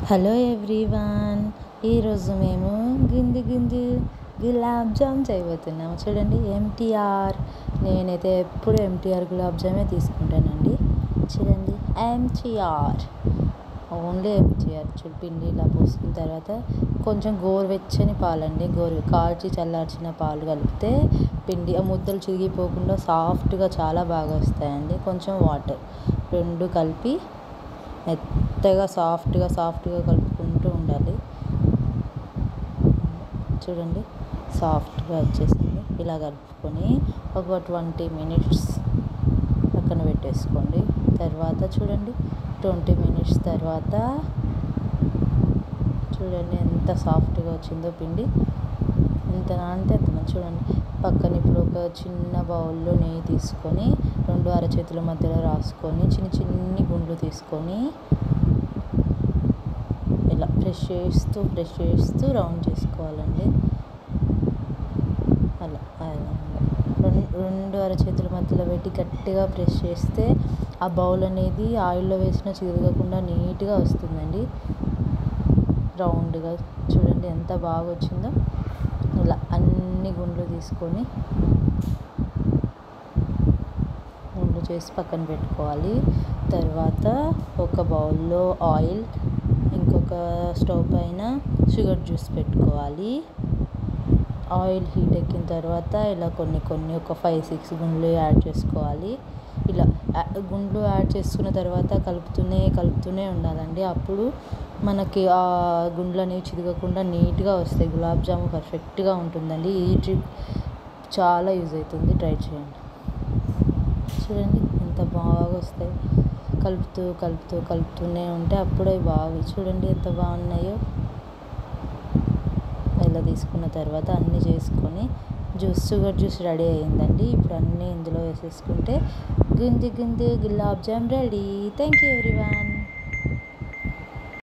Hello everyone. ఈరోజు మేము గులాబ్ జామ్ చేయబోతున్నాము. చూడండి, ఎంటీఆర్. నేనైతే ఎప్పుడు ఎంటీఆర్ గులాబ్ జామే తీసుకుంటానండి. చూడండి, ఎంటీఆర్, ఓన్లీ ఎంటీఆర్. పిండి ఇలా పోసుకున్న తర్వాత కొంచెం గోరువెచ్చని పాలండి, కాల్చి చల్లార్చిన పాలు కలిపితే పిండి ఆ ముద్దలు చిరిగిపోకుండా సాఫ్ట్గా చాలా బాగా వస్తాయండి. కొంచెం వాటర్ రెండు కలిపి మెత్తగా సాఫ్ట్గా కలుపుకుంటూ ఉండాలి. చూడండి, సాఫ్ట్గా వచ్చేసింది. ఇలా కలుపుకొని ఒక 20 మినిట్స్ పక్కన పెట్టేసుకోండి. తర్వాత చూడండి, 20 మినిట్స్ తర్వాత చూడండి ఎంత సాఫ్ట్గా వచ్చిందో పిండి. ఎంత నానితే అంత మంచి. చూడండి, పక్కన ఇప్పుడు ఒక చిన్న బౌల్లో నెయ్యి తీసుకొని 2 అరచేతుల మధ్యలో రాసుకొని చిన్ని గుండ్లు తీసుకొని ఇలా ప్రెస్ చేస్తూ రౌండ్ చేసుకోవాలండి. అలా 2 అరచేతుల మధ్యలో పెట్టి గట్టిగా ప్రెస్ చేస్తే ఆ బౌల్ అనేది ఆయిల్లో వేసిన చిరగకుండా నీట్గా వస్తుందండి, రౌండ్గా. చూడండి ఎంత బాగా వచ్చిందో. ఇలా అన్ని గుండ్లు తీసుకొని గుండ్లు చేసి పక్కన పెట్టుకోవాలి. తర్వాత ఒక బౌల్లో ఆయిల్, ఇంకొక స్టవ్ పైన షుగర్ జ్యూస్ పెట్టుకోవాలి. ఆయిల్ హీట్ ఎక్కిన తర్వాత ఇలా కొన్ని ఒక 5-6 గుండ్లు యాడ్ చేసుకోవాలి. ఇలా గుండ్లు యాడ్ చేసుకున్న తర్వాత కలుపుతూనే ఉండాలండి. అప్పుడు మనకి ఆ గుండ్లు అనేవి చిరగకుండా నీట్గా వస్తాయి. గులాబ్ జాము పర్ఫెక్ట్గా ఉంటుందండి. ఈ ట్రిప్ చాలా యూజ్ అవుతుంది, ట్రై చేయండి. చూడండి ఎంత బాగా వస్తాయి. కలుపుతూనే ఉంటే అప్పుడే బాగా. చూడండి ఎంత బాగున్నాయో. ఇలా తీసుకున్న తర్వాత అన్నీ చేసుకొని షుగర్ జ్యూస్ రెడీ అయ్యిందండి. ఇప్పుడు అన్నీ ఇందులో వేసేసుకుంటే gulab jam ready. Thank you everyone.